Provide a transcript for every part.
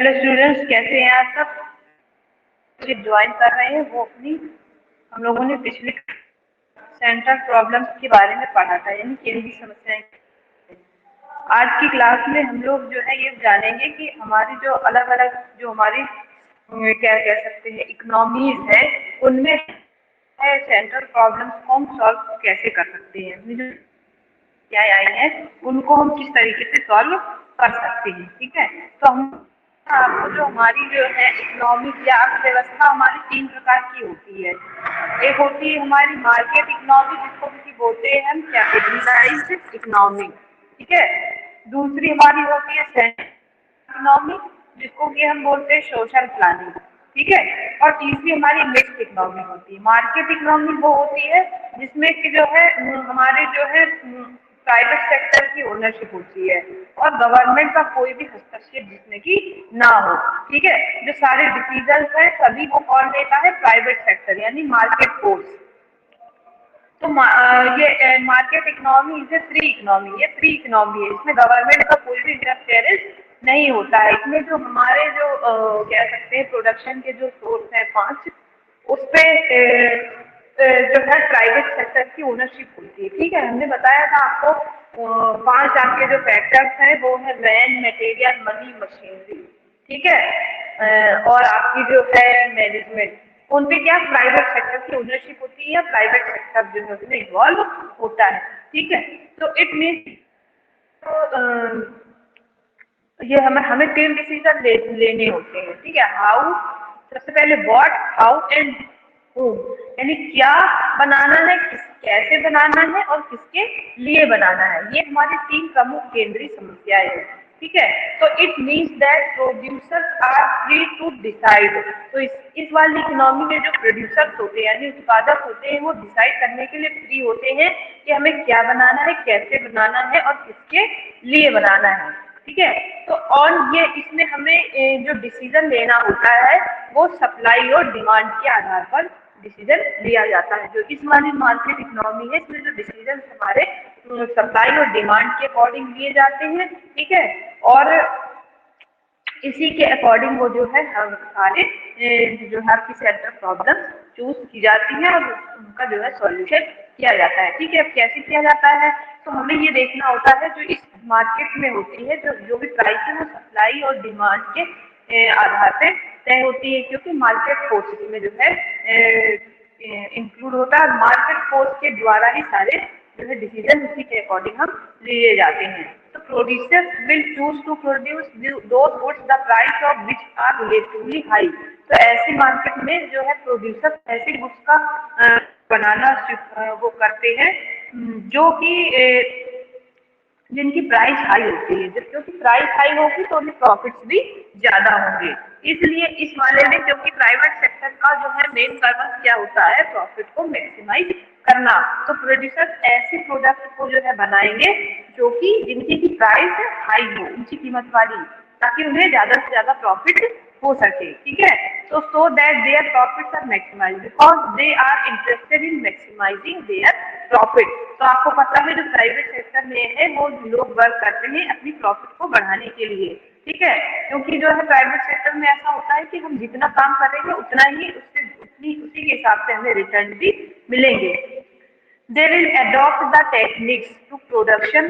Hello students, कैसे हैं आप सब? जो ज्वाइन कर रहे हैं वो अपनी हम लोगों ने पिछले सेंट्रल प्रॉब्लम्स के बारे में पढ़ा था, यानी केंद्रीय समस्याएं। आज की क्लास में हम लोग जो है ये जानेंगे कि हमारी जो अलग अलग जो हमारी क्या कह सकते हैं इकोनॉमीज है, उनमें है सेंट्रल प्रॉब्लम्स को हम सॉल्व कैसे कर सकते हैं। जो क्या आई है उनको हम किस तरीके से सॉल्व कर सकते हैं। ठीक है, तो हम आपको जो हमारी जो है इकोनॉमिक या अर्थव्यवस्था हमारी 3 प्रकार की होती है। एक होती है हमारी मार्केट इकोनॉमी, जिसको किसी बोलते हैं हम कैपिटलाइज्ड इकोनॉमी। ठीक है, दूसरी हमारी होती है सेंट्रल इकोनॉमी, जिसको कि हम बोलते हैं सोशल प्लानिंग। ठीक है, और तीसरी हमारी मिक्स्ड इकोनॉमी होती है। मार्केट इकोनॉमी वो होती है जिसमें कि जो है हमारे जो है प्राइवेट सेक्टर की ओनरशिप होती है और गवर्नमेंट का कोई भी हस्तक्षेप जिसमें कि ना हो। ठीक है, जो सारे डिसीजन है सभी को कौन लेता है? प्राइवेट सेक्टर, यानी मार्केट फोर्स। तो ये market economy is a free economy, ये फ्री इकोनॉमी है, इसमें गवर्नमेंट का कोई भी इंटरफेरेंस नहीं होता है। इसमें जो हमारे जो कह सकते हैं प्रोडक्शन के जो सोर्स हैं 5, उस पे जो है प्राइवेट सेक्टर की ओनरशिप होती है। ठीक है, हमने बताया था आपको 5 आपके जो फैक्टर्स हैं वो है मैन, मटेरियल, मनी, मशीनरी। ठीक है, और आपकी जो है मैनेजमेंट, उन पे क्या प्राइवेट सेक्टर की ओनरशिप होती है या प्राइवेट सेक्टर जो है उसमें इन्वॉल्व होता है। ठीक है, तो इट मीन ये हमें 3 डिसीजन लेने होते हैं। ठीक है, हाउ, सबसे पहले व्हाट, हाउ एंड होम, यानी क्या बनाना है, कैसे बनाना है और किसके लिए बनाना है। ये हमारी 3 प्रमुख केंद्रीय समस्याएं हैं। ठीक है, तो it means that producers are free to decide. तो इस वाली इकोनॉमी में जो प्रोड्यूसर्स होते हैं यानी उत्पादक होते हैं वो डिसाइड करने के लिए फ्री होते हैं कि हमें क्या बनाना है, कैसे बनाना है और किसके लिए बनाना है। ठीक है, तो और ये इसमें हमें जो डिसीजन लेना होता है वो सप्लाई और डिमांड के आधार पर डिसीजन लिया जाता है। जो इस वाली मार्केट इकोनॉमी है इसमें जो डिसीजन हमारे सप्लाई और डिमांड के अकॉर्डिंग लिए जाते हैं। ठीक है, और इसी के अकॉर्डिंग वो जो है हम सारे जो है आपकी सेंट्रल प्रॉब्लम चूज की जाती है और उनका जो है सॉल्यूशन किया जाता है। ठीक है, अब कैसे किया जाता है तो हमें ये देखना होता है जो इस मार्केट में होती है जो भी प्राइस है वो सप्लाई और डिमांड के आधार पे तय होती है, क्योंकि मार्केट फोर्स में जो है इंक्लूड होता है। मार्केट फोर्स के द्वारा ही सारे जो है डिसीजन उसी के अकॉर्डिंग हम लिए जाते हैं। तो producers will choose to produce those goods the price of which are relatively high. तो ऐसी मार्केट में जो है प्रोड्यूसर ऐसे गुड्स का बनाना वो करते हैं जो कि जिनकी प्राइस हाई होती है। जब क्योंकि प्राइस हाई होगी तो उन्हें प्रॉफिट्स भी ज्यादा होंगे। इसलिए इस वाले में क्योंकि प्राइवेट सेक्टर का जो है मेन पर्पस क्या होता है? प्रॉफिट को मैक्सिमाइज करना। तो प्रोड्यूसर ऐसे प्रोडक्ट को जो है बनाएंगे जो कि जिनकी की प्राइस हाई हो, ऊंची कीमत वाली, ताकि उन्हें ज्यादा से ज्यादा प्रॉफिट हो सके। ठीक है, तो so that their profits are maximise because they are interested in maximising their profit. तो आपको पता है जो प्राइवेट सेक्टर में है वो लोग वर्क करते हैं अपनी प्रॉफिट को बढ़ाने के लिए। ठीक है, क्योंकि जो है प्राइवेट सेक्टर में ऐसा होता है कि हम जितना काम करेंगे उतना ही उसी के हिसाब से हमें रिटर्न भी मिलेंगे। They will adopt the techniques to production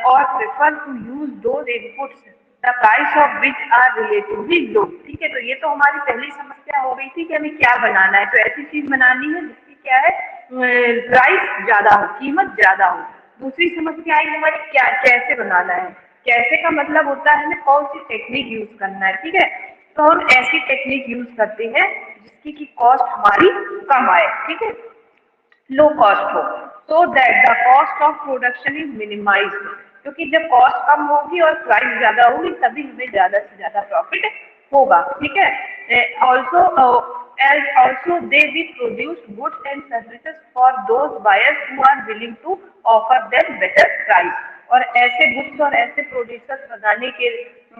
or prefer to use those inputs the price of which are relatively low। ठीक है, तो ये तो हमारी पहली समस्या हो गई थी कि हमें क्या बनाना है। तो ऐसी चीज बनानी है जिसकी क्या है प्राइस ज्यादा हो, कीमत ज्यादा हो। दूसरी समस्या आई हमारी क्या, कैसे बनाना है। कैसे का मतलब होता है हमें कौन सी टेक्निक यूज करना है। ठीक है, तो हम ऐसी टेक्निक यूज करते हैं जिसकी की कॉस्ट हमारी कम आए। ठीक है, लो कॉस्ट हो, so that the cost of production is minimized। क्योंकि जब कॉस्ट कम होगी और प्राइस ज्यादा होगी तभी हमें ज्यादा से ज्यादा प्रॉफिट होगा। ठीक है, also they will produce goods and services for those buyers who are willing to offer them better price। और ऐसे गुड्स और ऐसे प्रोड्यूसर्स बनाने के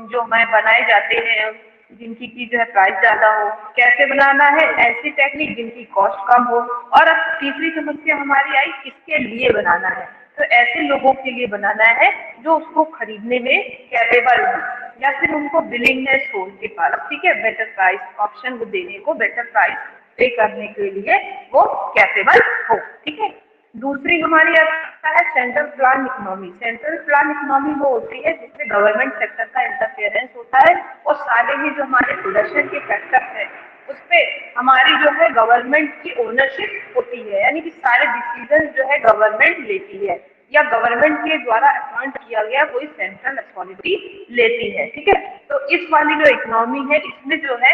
जो हमें बनाए जाते हैं जिनकी की जो है प्राइस ज्यादा हो। कैसे बनाना है? ऐसी टेक्निक जिनकी कॉस्ट कम हो। और अब तीसरी समस्या हमारी आई किसके लिए बनाना है। तो ऐसे लोगों के लिए बनाना है जो उसको खरीदने में कैपेबल हो। या फिर उनको विलिंगनेस हो उनके पास, ठीक है, बेटर प्राइस ऑप्शन को देने को, बेटर प्राइस पे करने के लिए वो कैपेबल हो, ठीक है। दूसरी हमारी आता है central plan economy. Central plan economy वो होती है जिसमें गवर्नमेंट सेक्टर का इंटरफेरेंस होता है और सारे ही जो हमारे प्रोडक्शन के फैक्टर्स है उस पे हमारी जो है गवर्नमेंट की ओनरशिप होती है, यानी कि सारे डिसीजन जो है गवर्नमेंट लेती है या गवर्नमेंट के द्वारा अपॉइंट किया गया कोई सेंट्रल अथॉरिटी लेती है, ठीक है। तो इस वाली जो इकोनॉमी है इसमें जो है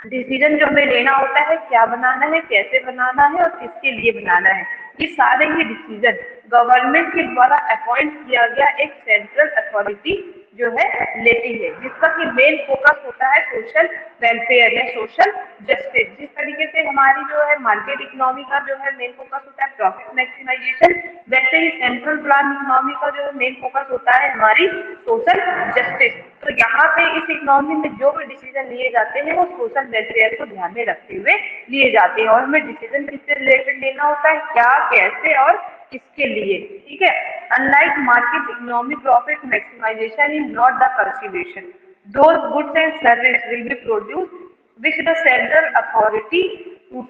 डिसीजन जो हमें लेना होता है क्या बनाना है, कैसे बनाना है और किसके लिए बनाना है, ये सारे ही डिसीजन गवर्नमेंट के द्वारा अपॉइंट किया गया एक सेंट्रल अथॉरिटी जो है लेती है, जिसका कि मेन फोकस होता है सोशल वेलफेयर या सोशल जस्टिस। जिस तरीके से हमारी जो है मार्केट इकोनॉमी का जो है मेन फोकस होता है प्रॉफिट मैक्सिमाइजेशन, वैसे ही सेंट्रल प्लान इकोनॉमी का जो मेन फोकस होता है हमारी सोशल जस्टिस। तो यहाँ पे इस इकोनॉमी में जो भी डिसीजन लिए जाते हैं वो सोशल वेलफेयर को ध्यान में रखते हुए लिए जाते हैं और हमें डिसीजन किससे रिलेटेड लेना होता है, क्या, कैसे और किसके लिए, ठीक है। Unlike market economy, profit maximisation is not the consideration, those goods and services will be produced which the central authority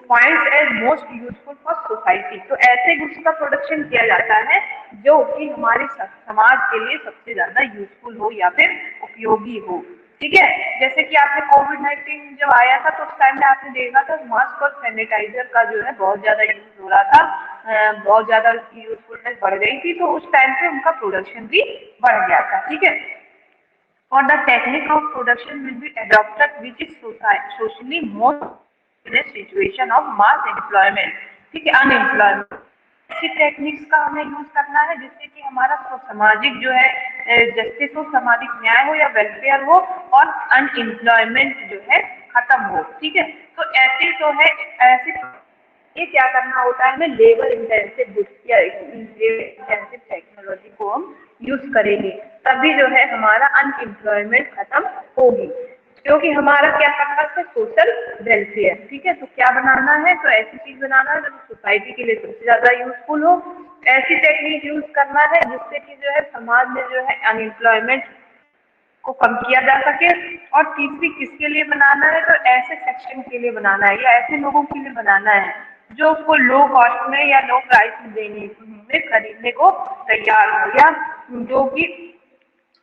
finds as most useful for society। तो ऐसे गुड्स का प्रोडक्शन किया जाता है जो कि हमारे समाज के लिए सबसे ज्यादा यूजफुल हो या फिर उपयोगी हो, ठीक है। जैसे कि आपने कोविड-19 जब आया था तो उस टाइम में आपने देखा था मास्क और सैनिटाइजर का जो है बहुत ज्यादा यूज हो रहा था, बहुत ज्यादा यूजफुलनेस बढ़ गई थी, तो उस टाइम पे उनका प्रोडक्शन भी बढ़ गया था, ठीक है। और the technique of production will be adopted which is socially most in a situation of mass employment, ठीक है, अनएम्प्लॉयमेंट। ऐसी टेक्निक्स का हमें यूज करना है जिससे कि हमारा सामाजिक जो है जस्टिस हो, सामाजिक न्याय हो या वेलफेयर हो और अनएम्प्लॉयमेंट जो है खत्म हो, ठीक है। तो ऐसे तो है, ऐसे ये क्या करना होता है, हमें लेबर इंटेंसिव गुड्स या इंटेंसिव टेक्नोलॉजी को हम यूज करेंगे तभी जो है हमारा अनएम्प्लॉयमेंट खत्म होगी, क्योंकि हमारा क्या पर्पस है, सोशल वेलफेयर, ठीक है। तो क्या बनाना है, तो ऐसी चीज बनाना है जो सोसाइटी के लिए सबसे ज्यादा यूजफुल हो, ऐसी टेक्निक यूज करना है जिससे कि जो है समाज में जो है अनएम्प्लॉयमेंट को कम किया जा सके। और तीसरी किसके लिए बनाना है, तो ऐसे सेक्शन के लिए बनाना है या ऐसे लोगों के लिए बनाना है जो उसको लो कॉस्ट में या लो प्राइस में देने में खरीदने को तैयार हो, या जो कि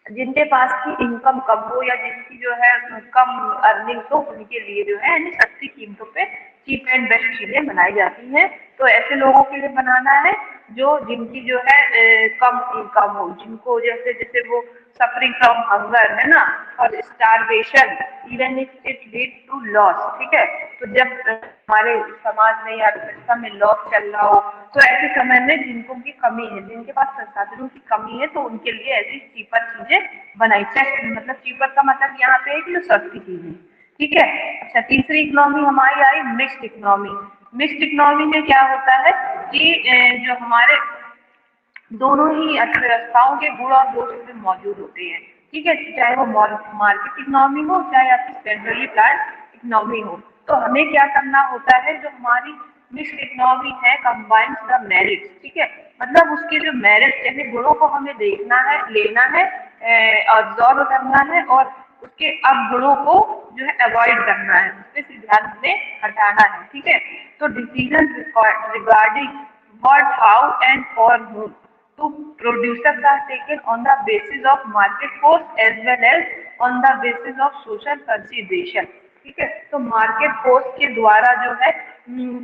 जिनके पास की इनकम कम हो या जिनकी जो है कम अर्निंग्स हो उनके लिए जो है सस्ती कीमतों पे चीप एंड बेस्ट चीजें बनाई जाती हैं। तो ऐसे लोगों के लिए बनाना है जो जिनकी जो है कम इनकम हो, जिनको जैसे जैसे वो सफरिंग फ्रॉम हंगर है ना और starvation even if it lead to loss, ठीक है। तो जब हमारे समाज में या अर्थव्यवस्था में लॉस चल रहा हो तो ऐसे समय में जिनको की कमी है, जिनके पास संसाधनों की कमी है, तो उनके लिए ऐसी चीपर चीजें बनाई चाहिए। मतलब चीपर का मतलब यहाँ पे है कि जो सस्ती चीजें, ठीक है। अच्छा, तीसरी इकोनॉमी हमारी आई मिक्स्ड इकोनॉमी। मिक्स्ड इकोनॉमी में क्या होता है कि जो हमारे दोनों ही अर्थव्यवस्थाओं के गुण और दोष में मौजूद होते हैं, ठीक है, चाहे वो मार्केट इकोनॉमी हो चाहे आपकी सेंट्रली प्लान इकोनॉमी हो। तो हमें क्या करना होता है, जो हमारी मिक्स्ड इकोनॉमी है कंबाइंस द मेरिट्स, ठीक है, मतलब उसके जो मेरिट्स यानी गुणों को हमें देखना है, लेना है, ऑब्जर्व करना है और उसके अवगुणों को जो है अवॉइड करना है, उससे ध्यान हमें हटाना है, ठीक है। तो decision regarding what, how and for whom to producers are taken on the basis of market force as well as on the basis of social consideration, ठीक है। तो मार्केट फोर्स के द्वारा जो है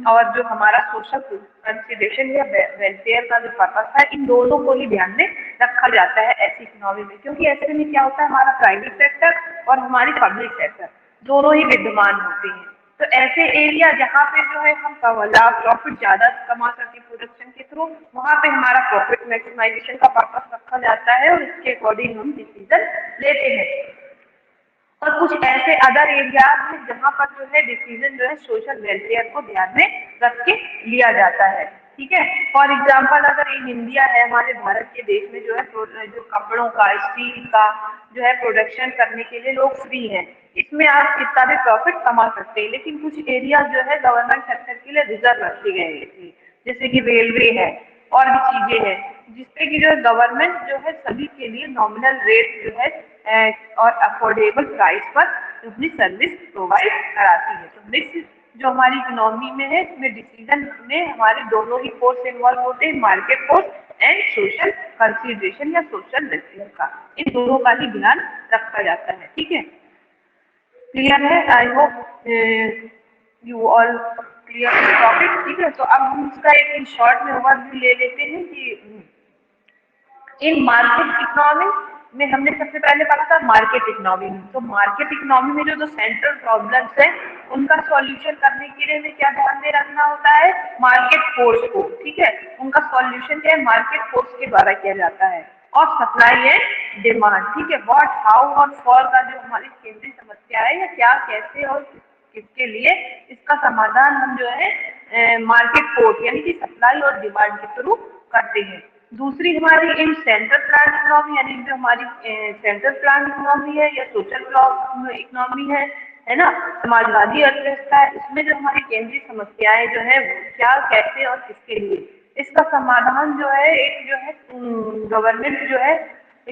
और जो हमारा सोशल कंसिडरेशन या वेलफेयर का जो पर्पस है, इन दोनों को ही ध्यान में रखा जाता है ऐसी इकोनॉमी में, क्योंकि ऐसे में क्या होता है हमारा प्राइवेट सेक्टर और हमारी पब्लिक सेक्टर दोनों ही विद्यमान होते हैं। तो ऐसे एरिया जहाँ पे जो है हम लाभ प्रॉफिट ज्यादा कमा सके प्रोडक्शन के थ्रू, वहाँ पे हमारा प्रॉफिट मैक्सिमाइजेशन का पर्पस रखा जाता है और इसके अकॉर्डिंग हम डिसीजन लेते हैं। और कुछ ऐसे अदर एरियाज हैं जहाँ पर जो है डिसीजन जो है सोशल वेलफेयर को ध्यान में रख के लिया जाता है, ठीक है। फॉर एग्जाम्पल अगर इन इंडिया है, हमारे भारत के देश में जो है जो कपड़ों का, स्टील का जो है प्रोडक्शन करने के लिए लोग फ्री हैं, इसमें आप कितना भी प्रॉफिट कमा सकते हैं, लेकिन कुछ एरिया जो है गवर्नमेंट सेक्टर के लिए रिजर्व रखे गए हैं, जैसे कि रेलवे है और भी चीजें हैं, जिसपे की जो है गवर्नमेंट जो है सभी के लिए नॉमिनल रेट जो है और अफोर्डेबल प्राइस पर अपनी सर्विस प्रोवाइड कराती है। तो मिक्स जो हमारी इकोनॉमी में है, इसमें डिसीजन में हमारे दोनों ही फोर्स इन्वॉल्व होते हैं, market force and social consideration या सोशल वेलफेयर का, इन दोनों का ही ध्यान रखा जाता है। ठीक है, क्लियर है? I hope you all clear topic. ठीक है, तो अब हम इसका एक इन शॉर्ट में ओवरव्यू ले लेते हैं कि इन मार्केट इकोनॉमी में हमने सबसे पहले पढ़ा था मार्केट इकोनॉमी में। तो मार्केट इकोनॉमी में जो सेंट्रल प्रॉब्लम्स है उनका सॉल्यूशन करने के लिए हमें क्या ध्यान में रखना होता है? मार्केट फोर्स को। ठीक है, उनका सॉल्यूशन क्या है? मार्केट फोर्स के द्वारा किया जाता है। और सप्लाई एंड डिमांड। ठीक है, व्हाट, हाउ और फॉर का जो हमारी केंद्रीय समस्या है, या क्या, कैसे और किसके लिए, इसका समाधान हम जो है मार्केट फोर्स यानी कि सप्लाई और डिमांड के थ्रू करते हैं। दूसरी हमारी इन सेंट्रल प्लान इकोनॉमी, यानी जो हमारी सेंट्रल प्लान इकोनॉमी है या सोशल इकोनॉमी है ना, समाजवादी अर्थव्यवस्था है, इसमें जो हमारी केंद्रीय समस्याएं जो है क्या, कैसे और किसके लिए, इसका समाधान जो है एक जो है गवर्नमेंट जो है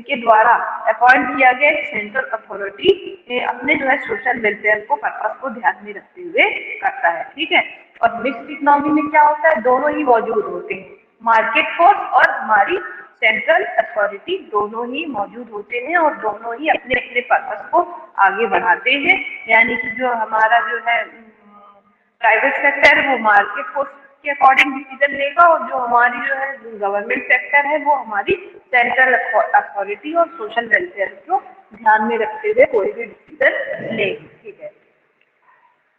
के द्वारा अपॉइंट किया गया एक सेंट्रल अथॉरिटी अपने जो है सोशल वेलफेयर को पर्पस को ध्यान में रखते हुए करता है। ठीक है, और मिक्स्ड इकोनॉमी में क्या होता है? दोनों ही मौजूद होते हैं, मार्केट फोर्स और हमारी सेंट्रल अथॉरिटी दोनों ही मौजूद होते हैं और दोनों ही अपने अपने पर्पस को आगे बढ़ाते हैं। यानी कि जो हमारा जो है प्राइवेट सेक्टर है वो मार्केट फोर्स के अकॉर्डिंग डिसीजन लेगा, और जो हमारी जो है गवर्नमेंट सेक्टर है वो हमारी सेंट्रल अथॉरिटी और सोशल वेलफेयर को ध्यान में रखते हुए कोई भी डिसीजन लेगी। ठीक है,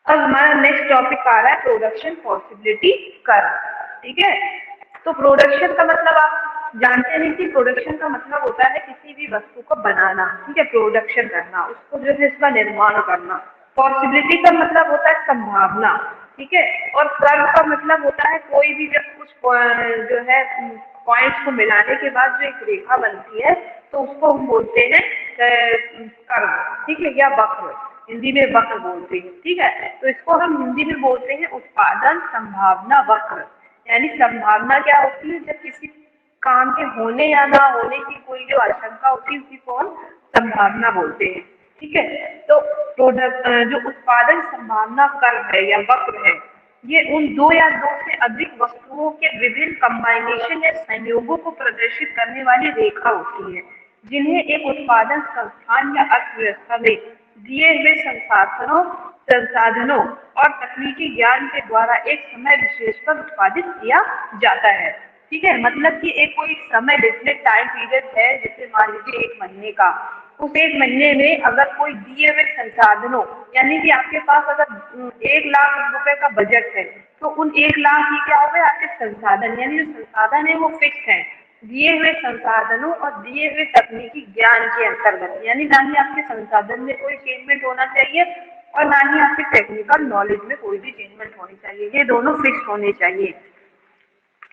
अब हमारा नेक्स्ट टॉपिक आ रहा है प्रोडक्शन पॉसिबिलिटी कर्व। ठीक है, तो प्रोडक्शन का मतलब आप जानते हैं कि प्रोडक्शन का मतलब होता है किसी भी वस्तु को बनाना। ठीक है, प्रोडक्शन करना, उसको जो है इसका निर्माण करना। पॉसिबिलिटी का मतलब होता है संभावना। ठीक है, और कर्व का मतलब होता है कोई भी जब कुछ जो है पॉइंट्स को मिलाने के बाद जो एक रेखा बनती है तो उसको हम बोलते हैं कर्व। ठीक है, या वक्र, हिंदी में वक्र बोलते हैं। ठीक है, तो इसको हम हिंदी में बोलते हैं उत्पादन संभावना वक्र। यानी संभावना क्या होती है? जब किसी काम के होने या ना होने की कोई जो आशंका होती है उसी को हम संभावना बोलते हैं। ठीक है, तो प्रोडक्ट जो उत्पादन संभावना कर्व है या वक्र है, ये उन दो या दो से अधिक वस्तुओं के विभिन्न कंबाइनेशन या संयोगों को प्रदर्शित करने वाली रेखा होती है, जिन्हें एक उत्पादन संस्थान या अर्थव्यवस्था में दिए हुए संसाधनों और तकनीकी ज्ञान के द्वारा एक समय विशेष पर उत्पादित किया जाता है। ठीक है, मतलब कि एक कोई समय डेफिनेट टाइम पीरियड है, जैसे मान लीजिए 1 महीने का, उस 1 महीने में अगर कोई दिए हुए संसाधनों, यानी कि आपके पास अगर 1 लाख रुपए का बजट है तो उन 1 लाख ही क्या हो गए आपके संसाधन, यानी जो संसाधन है वो फिक्स है, दिए हुए संसाधनों और दिए हुए तकनीकी ज्ञान के अंतर्गत। यानी ना ही आपके संसाधन में कोई चेंजमेंट होना चाहिए और ना ही आपके टेक्निकल नॉलेज में कोई भी चेंजमेंट होनी चाहिए, ये दोनों फिक्स होने चाहिए।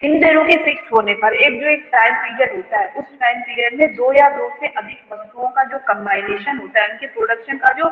इन दोनों के फिक्स होने पर एक टाइम पीरियड होता है, उस टाइम पीरियड में 2 या 2 से अधिक वस्तुओं का जो कंबाइनेशन होता है, उनके प्रोडक्शन का जो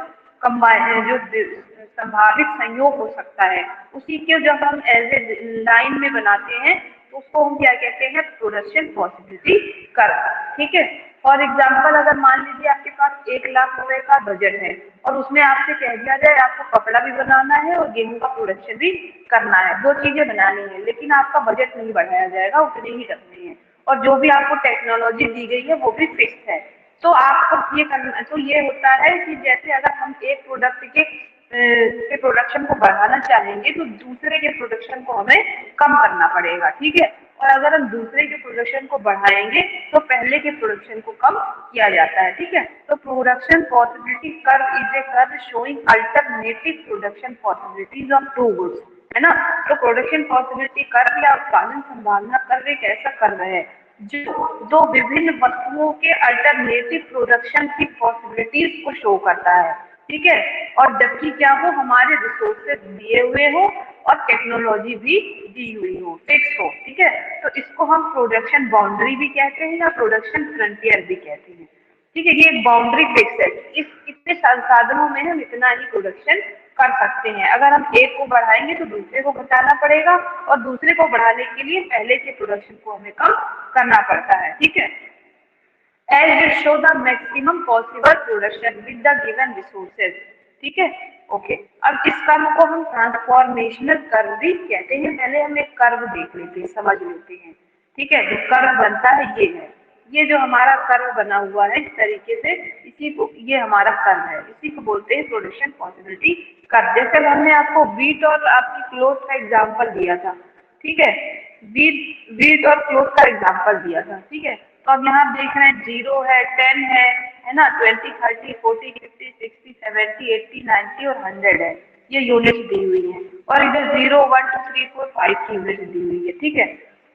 संभावित संयोग हो सकता है, उसी के जब हम एज ए लाइन में बनाते हैं तो उसको हम क्या कहते हैं? Production possibility curve. ठीक है, फॉर एग्जाम्पल अगर मान लीजिए आपके पास 1 लाख रुपए का बजट है और उसमें आपसे कह दिया जाए आपको कपड़ा भी बनाना है और गेहूं का प्रोडक्शन भी करना है, 2 चीजें बनानी है, लेकिन आपका बजट नहीं बढ़ाया जाएगा, उतने ही रखने हैं, और जो भी आपको टेक्नोलॉजी दी गई है वो भी फिक्स है। तो आपको ये करना, तो ये होता है कि जैसे अगर हम एक प्रोडक्ट के प्रोडक्शन को बढ़ाना चाहेंगे तो दूसरे के प्रोडक्शन को हमें कम करना पड़ेगा। ठीक है, और अगर हम दूसरे के प्रोडक्शन को बढ़ाएंगे तो पहले के प्रोडक्शन को कम किया जाता है। ठीक है, तो production possibility curve is a curve showing alternative production possibilities of two goods, है ना। तो प्रोडक्शन पॉसिबिलिटी कर्व या उत्पादन संभावना कर्व एक ऐसा कर्व है जो दो विभिन्न वस्तुओं के अल्टरनेटिव प्रोडक्शन की पॉसिबिलिटीज को शो करता है। ठीक है, और जबकि क्या हो हमारे रिसोर्सेज दिए हुए हो और टेक्नोलॉजी भी दी हुई हो, फिक्स हो। ठीक है, तो इसको हम प्रोडक्शन बाउंड्री भी कहते हैं या प्रोडक्शन फ्रंटियर भी कहते हैं। ठीक है, ये एक बाउंड्री फिक्स है, इस इतने संसाधनों में हम इतना ही प्रोडक्शन कर सकते हैं, अगर हम एक को बढ़ाएंगे तो दूसरे को घटाना पड़ेगा और दूसरे को बढ़ाने के लिए पहले के प्रोडक्शन को हमें कम करना पड़ता है। ठीक है, as will show the maximum possible production with the given resources. ठीक है, ओके। अब इस कर्व को हम ट्रांसफॉर्मेशनल कर्व भी कहते हैं। पहले हम एक कर्व देख लेते हैं, समझ लेते हैं। ठीक है, जो कर्व बनता है ये है, ये जो हमारा कर्व बना हुआ है इस तरीके से, इसी को, ये हमारा कर्व है, इसी को बोलते हैं प्रोडक्शन पॉसिबिलिटी कर्व। जैसे हमने आपको वीट और आपकी क्लोथ का एग्जाम्पल दिया था। ठीक है, वीट और क्लोथ का एग्जाम्पल दिया था। ठीक है, तो अब यहाँ देख रहे हैं 0 है, 10 है ना, 20, 30, 40, 50, 60, 70, 80, 90 और 100 है, ये यूनिट दी हुई है। और इधर 0, 1, 2, 3, 4, 5 की यूनिट दी हुई है। ठीक है,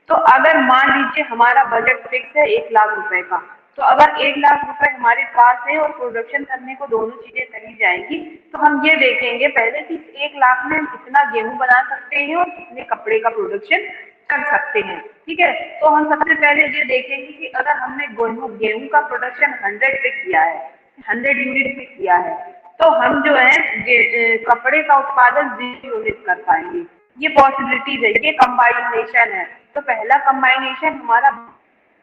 तो अगर मान लीजिए हमारा बजट फिक्स है 1 लाख रुपए का, तो अगर 1 लाख रुपए हमारे पास है और प्रोडक्शन करने को दोनों चीजें करी जाएंगी, तो हम ये देखेंगे पहले कि 1 लाख में हम कितना गेहूं बना सकते हैं और कितने कपड़े का प्रोडक्शन कर सकते हैं। ठीक है, तो हम सबसे पहले ये देखेंगे कि अगर हमने गेहूं का प्रोडक्शन 100 पे किया है, 100 यूनिट पे किया है, तो हम जो है कपड़े का उत्पादन 0 यूनिट कर पाएंगे। ये पॉसिबिलिटीज है, ये कंबाइनेशन है। तो पहला कंबाइनेशन हमारा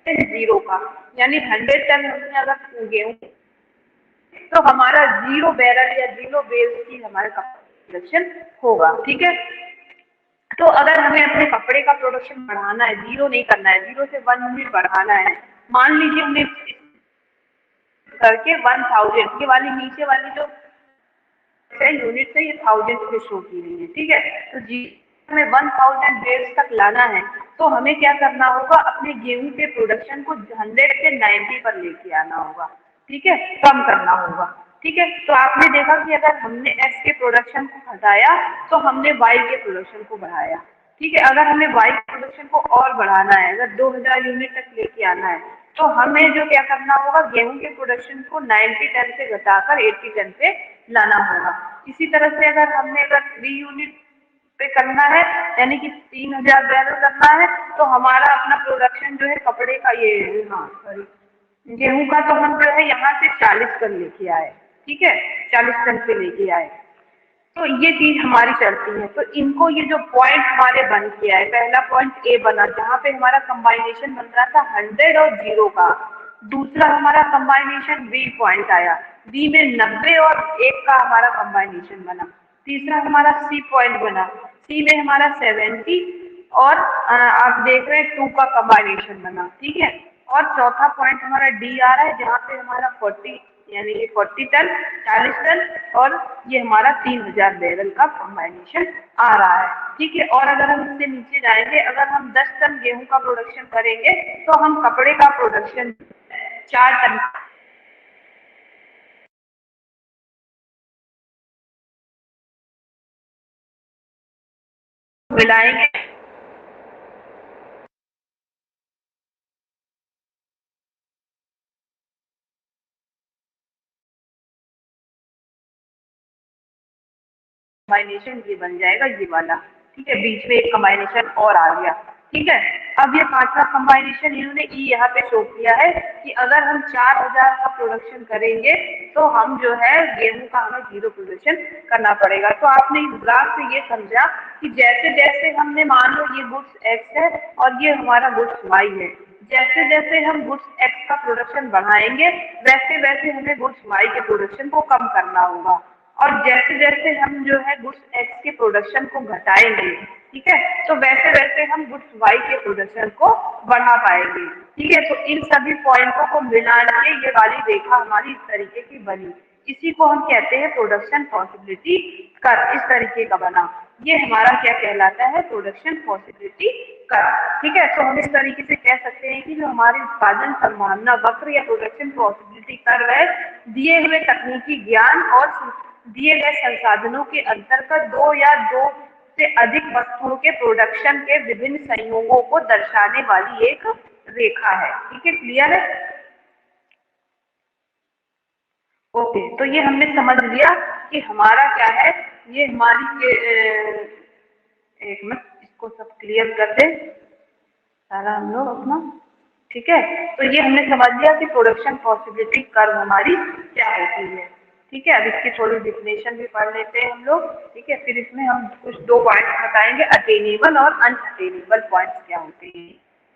0 का, यानी 100 टन हमने अगर गेहूं, तो हमारा 0 बैरल या 0 बेल्स की हमारे प्रोडक्शन होगा। ठीक है, तो अगर हमें अपने कपड़े का प्रोडक्शन बढ़ाना है, 0 नहीं करना है, 0 से 1 यूनिट बढ़ाना है, मान लीजिए हमने करके 1000, ये वाली नीचे वाली जो यूनिट से ये 1000 पे शो की रही है। ठीक है, तो जी हमें 1000 बेल्स तक लाना है, तो हमें क्या करना होगा, अपने गेहूं के प्रोडक्शन को 100 से 90 पर लेके आना होगा। ठीक है, कम करना होगा। ठीक है, तो आपने देखा कि अगर हमने एक्स के प्रोडक्शन को घटाया तो हमने वाई के प्रोडक्शन को बढ़ाया। ठीक है, अगर हमें वाई प्रोडक्शन को और बढ़ाना है, अगर 2000 यूनिट तक लेके आना है, तो हमें जो क्या करना होगा, गेहूं के प्रोडक्शन को 90 टन से घटाकर 80 टन पे लाना होगा। इसी तरह से अगर 3 यूनिट पे करना है, यानी कि 3000 बैरल करना है, तो हमारा अपना प्रोडक्शन जो है कपड़े का, ये हाँ सॉरी गेहूं का, तो हम जो है यहाँ से 40 टन लेके आए। ठीक है, 40 टन पे लेके आए, तो ये चीज हमारी चलती है। तो इनको, ये जो पॉइंट हमारे बन के आए, पहला पॉइंट ए बना जहाँ पे हमारा कंबाइनेशन बन रहा था 100 और 0 का, दूसरा हमारा कंबाइनेशन बी पॉइंट आया, बी में 90 और 1 का हमारा कंबाइनेशन बना, तीसरा हमारा सी पॉइंट बना, सी में हमारा 70 और आप देख रहे हैं 2 का कंबाइनेशन बना। ठीक है, और चौथा पॉइंट हमारा डी आ रहा है, जहाँ पे हमारा 40, यानी कि 40 टन, 40 टन, और ये हमारा 3000 बैरल का कंबाइनेशन आ रहा है। ठीक है, और अगर हम इससे नीचे जाएंगे, अगर हम 10 टन गेहूं का प्रोडक्शन करेंगे, तो हम कपड़े का प्रोडक्शन 4 टन मिलाएंगे। कंबाइनेशन ये बन जाएगा, ये वाला। ठीक है, बीच में एक कंबाइनेशन और आ गया। ठीक है, अब ये पांचवा कंबाइनेशन इन्होंने ई यहाँ पे शो किया है कि अगर हम 4000 का प्रोडक्शन करेंगे, तो हम जो है गेहूं का हमें 0 प्रोडक्शन करना पड़ेगा। तो आपने इस ग्राफ से ये समझा कि जैसे जैसे हमने, मान लो ये गुड्स एक्स है और ये हमारा गुड्स वाई है, जैसे जैसे हम गुड्स एक्स का प्रोडक्शन बढ़ाएंगे, वैसे वैसे हमें गुड्स वाई के प्रोडक्शन को कम करना होगा। और जैसे जैसे हम जो है गुड्स एक्स के प्रोडक्शन को घटाएंगे, ठीक है, तो वैसे वैसे हम गुड्स वाई के प्रोडक्शन को बढ़ा पाएंगे। ठीक है, तो इन सभी पॉइंटों को मिला के ये वाली रेखा हमारी इस तरीके की बनी, इसी को हम कहते हैं प्रोडक्शन पॉसिबिलिटी कर्व। इस तरीके का बना, ये हमारा क्या कहलाता है, प्रोडक्शन पॉसिबिलिटी कर्व। ठीक है, तो हम इस तरीके से कह सकते हैं कि जो हमारी उत्पादन संभावना वक्र या प्रोडक्शन पॉसिबिलिटी कर्व है, दिए हुए तकनीकी ज्ञान और दिए गए संसाधनों के अंतर्गत 2 या 2 से अधिक वस्तुओं के प्रोडक्शन के विभिन्न संयोगों को दर्शाने वाली एक रेखा है। ठीक है, क्लियर है? ओके, तो ये हमने समझ लिया कि हमारा क्या है, ये हमारी एक मिनट इसको सब क्लियर कर दे सारा हम लोग अपना। ठीक है, तो ये हमने समझ लिया कि प्रोडक्शन पॉसिबिलिटी कर्व हमारी क्या होती है। ठीक है, अब इसकी थोड़ी डिफिनेशन भी पढ़ लेते हैं हम लोग। ठीक है, फिर इसमें हम कुछ 2 पॉइंट्स बताएंगे, अटेनेबल और अनअटेनेबल पॉइंट्स क्या होते हैं,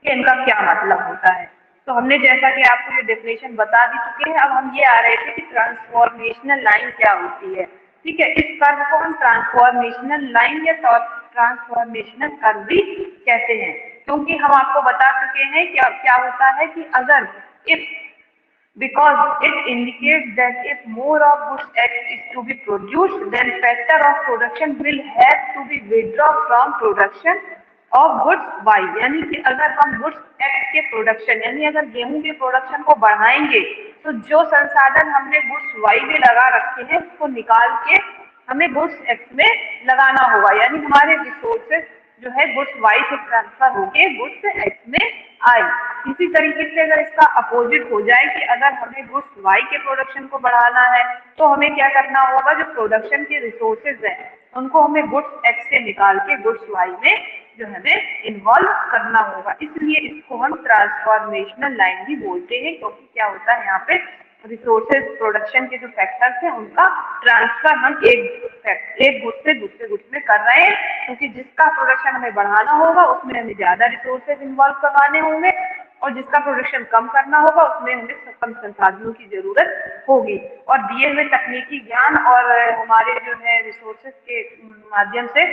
कि इनका क्या मतलब होता है। तो हमने जैसा कि आपको ये डेफिनेशन बता दी चुके हैं, अब हम ये आ रहे थे कि ट्रांसफॉर्मेशनल लाइन क्या होती है। ठीक है, इस कर्व को हम ट्रांसफॉर्मेशनल लाइन या ट्रांसफॉर्मेशनल कर्व भी कहते हैं, क्योंकि हम आपको बता चुके हैं कि अब क्या होता है कि अगर if because it indicates that if more of goods X is to be produced, then factor of production will have to be withdrawn from production of goods Y। यानी कि अगर हम गुड्स X के प्रोडक्शन यानी अगर गेहूं के production को बढ़ाएंगे तो जो संसाधन हमने गुड्स Y में लगा रखे हैं उसको निकाल के हमें गुड्स X में लगाना होगा, यानी हमारे रिसोर्सेज जो है गुड्स Y से ट्रांसफर होके गुड्स X में आए। इसी तरीके से अगर इसका अपोजिट हो जाए कि अगर हमें गुड्स Y के प्रोडक्शन को बढ़ाना है तो हमें क्या करना होगा, जो प्रोडक्शन के रिसोर्सेज हैं उनको हमें गुड्स X से निकाल के गुड्स Y में जो हमें इन्वॉल्व करना होगा। इसलिए इसको हम ट्रांसफॉर्मेशनल लाइन भी बोलते हैं, क्योंकि क्या होता है यहाँ पे रिसोर्सेज प्रोडक्शन के जो फैक्टर्स हैं उनका ट्रांसफर हम एक गुड्स से दूसरे गुड्स में कर रहे हैं, क्योंकि जिसका प्रोडक्शन हमें बढ़ाना होगा उसमें हमें ज्यादा रिसोर्सेज इन्वॉल्व करवाने होंगे और जिसका प्रोडक्शन कम करना होगा उसमें हमें कम संसाधनों की जरूरत होगी। और दिए हुए तकनीकी ज्ञान और हमारे जो है रिसोर्सेज के माध्यम से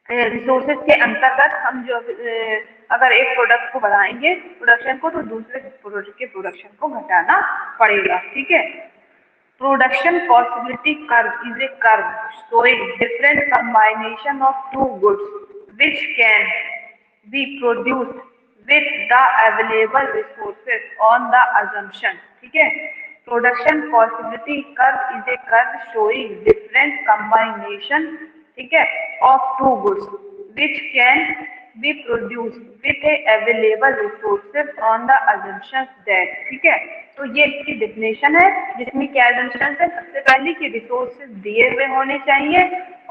रिसोर्सेज के अंतर्गत हम जो अगर एक प्रोडक्ट को बढ़ाएंगे प्रोडक्शन को तो दूसरे प्रोडक्ट के प्रोडक्शन को घटाना पड़ेगा। ठीक है, production possibility curve is a curve showing different combination of two goods which can be produced with the available resources on the assumption। ठीक है, production possibility curve is a curve showing different combination, ठीक है, of two goods which can be produced with a available resources on the assumption that। ठीक है, तो ये इसकी definition है जिसमें क्या assumption है, सबसे पहले कि रिसोर्सेज दिए हुए होने चाहिए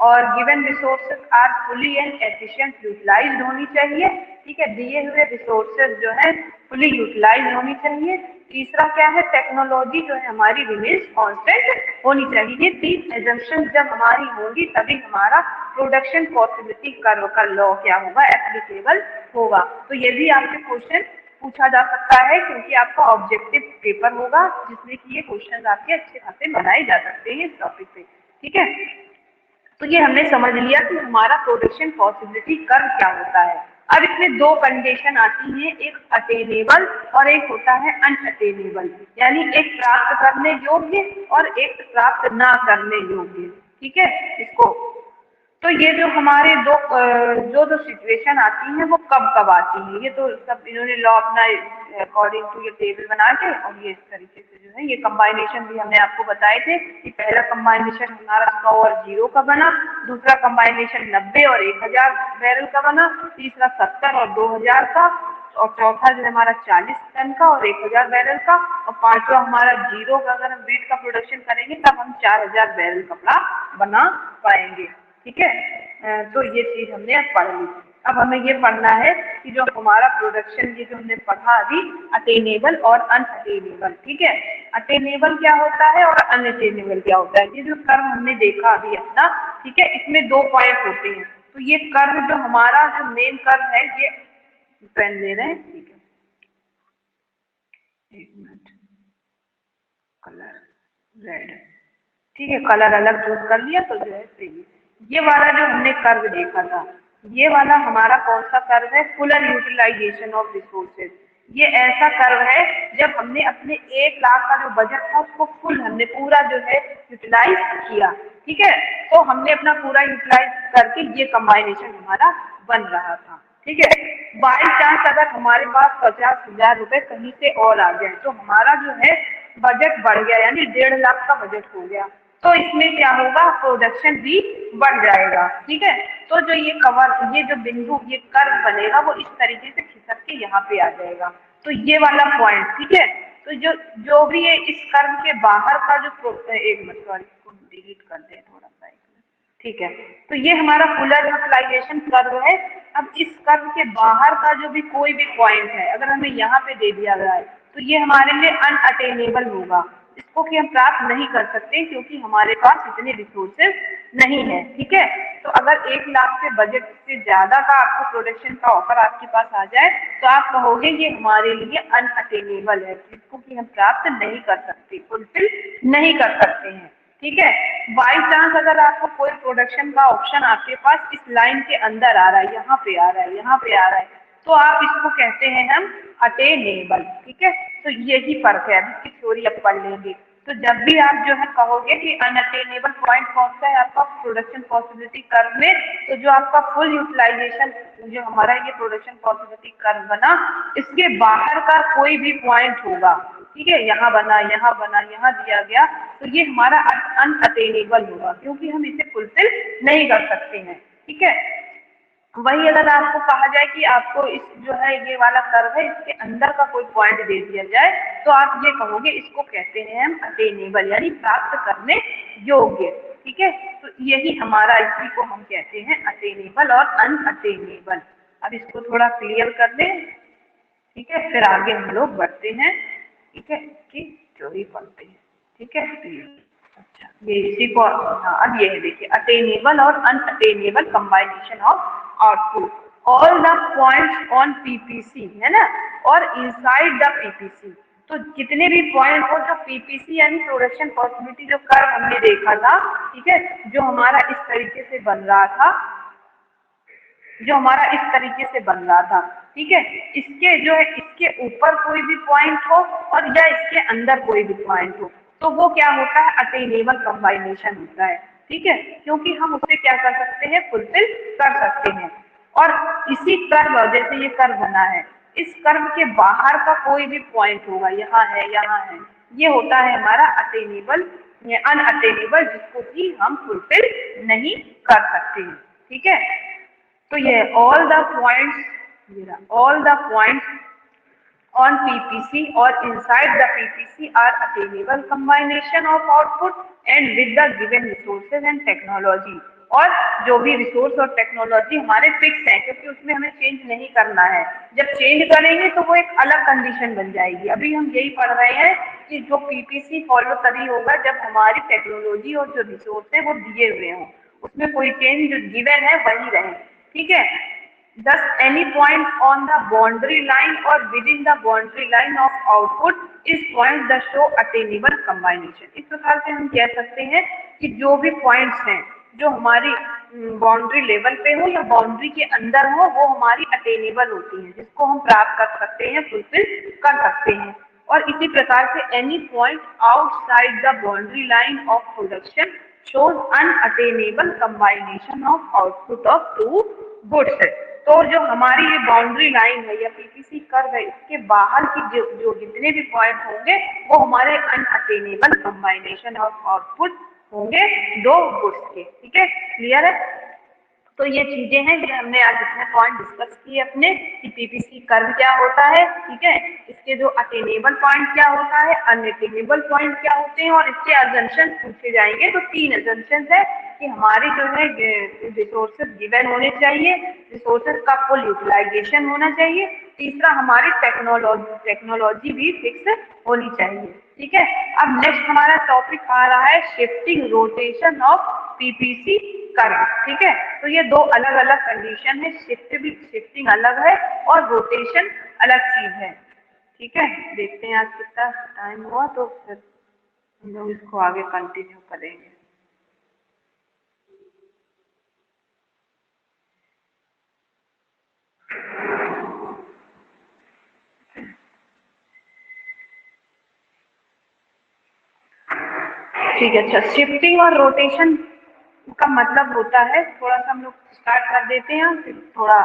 और given resources are fully and efficient utilised होनी चाहिए। ठीक है, दिए हुए रिसोर्सेज जो है फुली यूटिलाइज होनी चाहिए। तीसरा क्या है, टेक्नोलॉजी जो है हमारी रिमेन्स कांस्टेंट होनी चाहिए। ये तीन एजम्पशन जब हमारी होंगी तभी हमारा प्रोडक्शन पॉसिबिलिटी कर्व का लॉ क्या होगा, एप्लीकेबल होगा। तो ये भी आपके क्वेश्चन पूछा जा सकता है, क्योंकि आपका ऑब्जेक्टिव पेपर होगा जिसमें कि ये क्वेश्चन आपके अच्छे खासे बनाए जा सकते हैं इस टॉपिक पे। ठीक है, तो ये हमने समझ लिया कि हमारा प्रोडक्शन पॉसिबिलिटी कर्व क्या होता है। अब इसमें दो कंडीशन आती हैं, एक अटेनेबल और एक होता है अनअटेनेबल, यानी एक प्राप्त करने योग्य और एक प्राप्त ना करने योग्य। ठीक है, इसको तो ये जो हमारे जो सिचुएशन आती हैं वो कब कब आती हैं, ये तो सब इन्होंने लॉ अपना अकॉर्डिंग टू ये टेबल बना के और ये इस तरीके से जो है ये कंबाइनेशन भी हमने आपको बताए थे कि पहला कंबाइनेशन हमारा 100 और 0 का बना, दूसरा कंबाइनेशन 90 और 1000 बैरल का बना, तीसरा 70 और 2000 का, और चौथा जो हमारा 40 टन का और 1000 बैरल का, और पांचवा हमारा 0 का। अगर हम वीट का प्रोडक्शन करेंगे तब हम 4000 बैरल कपड़ा बना पाएंगे। ठीक है, तो ये चीज हमने अब पढ़ ली। अब हमें ये पढ़ना है कि जो हमारा प्रोडक्शन, ये जो हमने पढ़ा अभी, अटेनेबल और अनअटेनेबल। ठीक है, अटेनेबल क्या होता है और अनअटेनेबल क्या होता है, ये जो कर्व हमने देखा अभी अपना। ठीक है, इसमें दो पॉइंट होते हैं। तो ये कर्व जो हमारा जो मेन कर्व है, ये पेन ले रहे हैं। ठीक है, एक मिनट, कलर रेड। ठीक है, कलर अलग चूज कर लिया तो जो है सही। ये वाला जो हमने कर्व देखा था, ये वाला हमारा कौन सा कर्व है, फुलर यूटिलाइजेशन ऑफ रिसोर्सेज। ये ऐसा कर्व है जब हमने अपने 1 लाख का जो बजट था उसको फुल हमने पूरा जो है यूटिलाइज किया। ठीक है, तो हमने अपना पूरा यूटिलाइज करके ये कंबाइनेशन हमारा बन रहा था। ठीक है, बाई चांस अगर हमारे पास 50,000 रुपए कहीं से और आ गए तो हमारा जो है बजट बढ़ गया, यानी 1.5 लाख का बजट हो गया, तो इसमें क्या होगा, प्रोडक्शन भी बढ़ जाएगा। ठीक है, तो जो ये कवर, ये जो बिंदु, ये कर्व बनेगा वो इस तरीके से खिसक के यहाँ पे आ जाएगा। तो ये वाला पॉइंट, ठीक है, तो जो भी है इस कर्व के बाहर का जो एक मिनट, सॉरी इसको डिलीट कर दे थोड़ा सा। ठीक है, तो ये हमारा फुलर यूटिलाइजेशन कर्व है। अब इस कर्व के बाहर का जो भी कोई भी पॉइंट है, अगर हमें यहाँ पे दे दिया गया है तो ये हमारे लिए अनअटेनेबल होगा, इसको कि हम प्राप्त नहीं कर सकते क्योंकि हमारे पास इतने रिसोर्सेज नहीं है। ठीक है, तो अगर 1 लाख से बजट से ज्यादा का आपको प्रोडक्शन का ऑफर आपके पास आ जाए तो आप कहोगे ये हमारे लिए अनअटेनेबल है, जिसको कि हम प्राप्त नहीं कर सकते, फुलफिल नहीं कर सकते हैं। ठीक है, बाई चांस अगर आपको कोई प्रोडक्शन का ऑप्शन आपके पास इस लाइन के अंदर आ रहा है, यहाँ पे आ रहा है, यहाँ पे आ रहा है, तो आप इसको कहते हैं हम अटेनेबल। ठीक है, तो यही फर्क है, अभी इसकी थ्योरी अब पढ़ लेंगे। तो जब भी आप जो है कहोगे कि अनअटेनेबल पॉइंट कौन सा है आपका प्रोडक्शन पॉसिबिलिटी कर्व में, तो जो आपका फुल यूटिलाइजेशन जो हमारा ये प्रोडक्शन पॉसिबिलिटी कर्व बना, इसके बाहर का कोई भी पॉइंट होगा, ठीक है, यहाँ बना, यहाँ बना, यहाँ दिया गया, तो ये हमारा अनअटेनेबल होगा, क्योंकि हम इसे फुलफिल नहीं कर सकते हैं। ठीक है, वही अगर आपको कहा जाए कि आपको इस जो है ये वाला कर्व है, इसके अंदर का कोई पॉइंट दे दिया जाए, तो आप ये कहोगे इसको कहते हैं हम अटेनेबल, यानी प्राप्त करने योग्य। ठीक है, तो यही हमारा, इसी को हम कहते हैं अटेनेबल और अनअटेनेबल। अब इसको थोड़ा क्लियर कर दें। ठीक है, फिर आगे हम लोग बढ़ते हैं। ठीक है, कि थ्योरी पढ़ते हैं। ठीक है, अच्छा, ये इसी को, हाँ, अब ये है, देखिए, अटेनेबल और unattainable कंबाइनेशन of output, all the points on PPC, है ना, और इनसाइड द पीपीसी। तो जितने भी पॉइंट हो जो पीपीसी यानी प्रोडक्शन पॉसिबिलिटी जो कर्व हमने देखा था, ठीक है, जो हमारा इस तरीके से बन रहा था, जो हमारा इस तरीके से बन रहा था, ठीक है, इसके जो है इसके ऊपर कोई भी पॉइंट हो और या इसके अंदर कोई भी पॉइंट हो, तो वो क्या होता है, अटेनेबल कंबाइनेशन होता है। ठीक है, क्योंकि हम उससे क्या कर सकते हैं, फुलफिल कर सकते हैं। और इसी कर्व, जैसे ये कर्व बना है, इस कर्व के बाहर का कोई भी पॉइंट होगा, यहाँ है, यहाँ है, ये होता है हमारा अटेनेबल, अनअटेनेबल, जिसको कि हम फुलफिल नहीं कर सकते हैं। ठीक है, तो ये all the points on PPC or inside the PPC are attainable combination of output and with the given resources and technology। और जो भी रिसोर्स और टेक्नोलॉजी हमारे फिक्स है, क्योंकि उसमें हमें चेंज नहीं करना है। जब चेंज करेंगे तो वो एक अलग कंडीशन बन जाएगी। अभी हम यही पढ़ रहे हैं कि जो पीपीसी फॉलो तभी होगा जब हमारी टेक्नोलॉजी और जो रिसोर्स है वो दिए हुए हों, उसमें कोई चेंज जो गिवन है वही रहे। ठीक है, thus any point on the boundary line or within the boundary line of output is point the show attainable combination। इस प्रकार से हम कह सकते हैं कि जो भी पॉइंट्स हैं जो हमारी बाउंड्री लेवल पे हो या बाउंड्री के अंदर हो, वो हमारी अटेनेबल होती हैं, जिसको हम प्राप्त कर सकते हैं, फुलफिल कर सकते हैं। और इसी प्रकार से any point outside the boundary line of production shows unattainable combination of output of two goods। तो जो हमारी ये बाउंड्री लाइन है या पीपीसी कर्व है, इसके बाहर की जो जितने भी पॉइंट होंगे वो हमारे अनअटेनेबल कंबाइनेशन ऑफ आउटपुट होंगे दो गुड्स के। ठीक है, क्लियर है? तो ये चीजें हैं कि हमने आज इतने पॉइंट डिस्कस किए अपने कि पीपीसी कर्व क्या होता है, ठीक है, इसके जो अटेनेबल पॉइंट क्या होता है, अनअटेनेबल पॉइंट क्या होते हैं, और इसके अजम्पशन पूछे जाएंगे। तो 3 अजम्पशन है कि हमारी जो है रिसोर्सेज गिवन होने चाहिए, रिसोर्सेज का फुल यूटिलाइजेशन होना चाहिए, तीसरा हमारी टेक्नोलॉजी भी फिक्स होनी चाहिए। ठीक है, अब नेक्स्ट हमारा टॉपिक आ रहा है shifting rotation of PPC curve. ठीक है, तो ये दो अलग अलग कंडीशन है, शिफ्टिंग अलग है और रोटेशन अलग चीज है। ठीक है, देखते हैं आज कितना टाइम हुआ, तो फिर हम लोग इसको आगे कंटिन्यू करेंगे। ठीक है, अच्छा, शिफ्टिंग और रोटेशन का मतलब होता है, थोड़ा सा हम लोग स्टार्ट कर देते हैं, फिर थोड़ा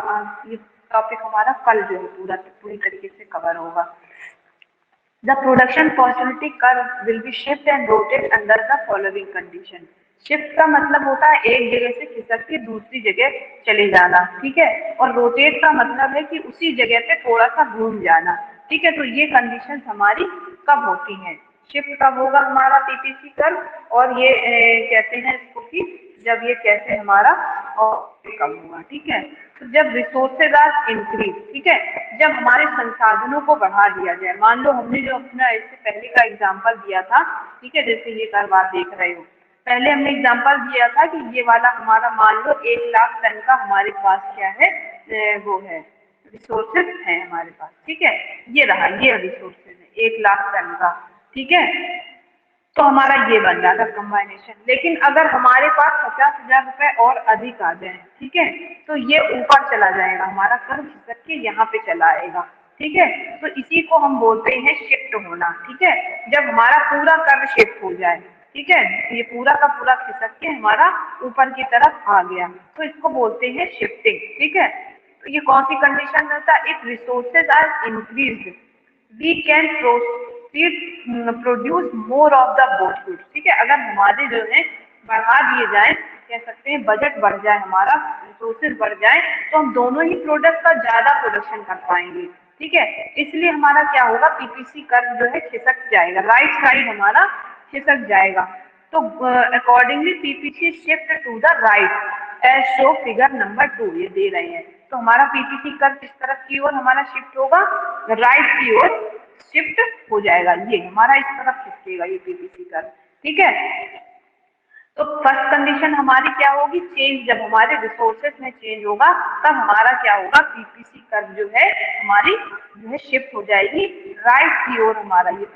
ये टॉपिक हमारा कल जो है पूरी तरीके से कवर होगा। The production possibility curve will be shift and rotate under the following condition। Shift का मतलब होता है एक जगह से खिसक के दूसरी जगह चले जाना, ठीक है, और रोटेट का मतलब है कि उसी जगह पे थोड़ा सा घूम जाना। ठीक है, तो ये कंडीशन हमारी कब होती हैं, शिफ्ट कब होगा हमारा पीपीसी कर्व, और ये कहते हैं इसको कि जब ये कैसे हमारा और कम होगा। ठीक है, तो जब रिसोर्सेज आर इंक्रीज, ठीक है, जब हमारे संसाधनों को बढ़ा दिया जाए। मान लो हमने जो अपना इससे पहले का एग्जांपल दिया था, ठीक है, जैसे ये कर्व आप देख रहे हो, पहले हमने एग्जांपल दिया था कि ये वाला हमारा मान लो 1 लाख टन का हमारे पास क्या है, वो है रिसोर्सेज है हमारे पास, ठीक है। ये रहा, ये रिसोर्सेज है 1 लाख टन का, ठीक है। तो हमारा ये बन रहा था कम्बाइनेशन। लेकिन अगर हमारे पास 50,000 रुपए और अधिक आ जाए, ठीक है, तो ये ऊपर चला जाएगा, हमारा कर्व खिसक के यहाँ पे चला आएगा, ठीक है। तो इसी को हम बोलते हैं शिफ्ट होना, ठीक है। जब हमारा पूरा कर्व शिफ्ट हो जाए, ठीक है, ये पूरा का पूरा खिसक के हमारा ऊपर की तरफ आ गया, तो इसको बोलते हैं शिफ्टिंग, ठीक है। तो ये कौन सी कंडीशन रहता है? If resources are increased we can produce more of the both goods, ठीक है। अगर हमारे जो है बढ़ा दिए जाए, कह सकते हैं बजट बढ़ जाए, हमारा रिसोर्सेज बढ़ जाए, तो हम दोनों ही प्रोडक्ट का ज्यादा प्रोडक्शन कर पाएंगे, ठीक है। इसलिए हमारा क्या होगा, पीपीसी कर्व जो है खिसक जाएगा, राइट साइड हमारा खिसक जाएगा। तो accordingly PPC shift to the right as show figure number 2 ये दे रहे हैं। तो हमारा पीपीसी कर्व किस तरफ की ओर हमारा शिफ्ट होगा, राइट की ओर शिफ्ट हो जाएगा, ये हमारा इस तरफ खिसकेगा ये पीपीसी कर्व, ठीक है। तो फर्स्ट कंडीशन हमारी क्या होगी, चेंज, जब हमारे रिसोर्सेज में चेंज होगा तब हमारा क्या होगा, पीपीसी कर्व जो है हमारी जो है शिफ्ट हो जाएगी राइट की ओर, हमारा ये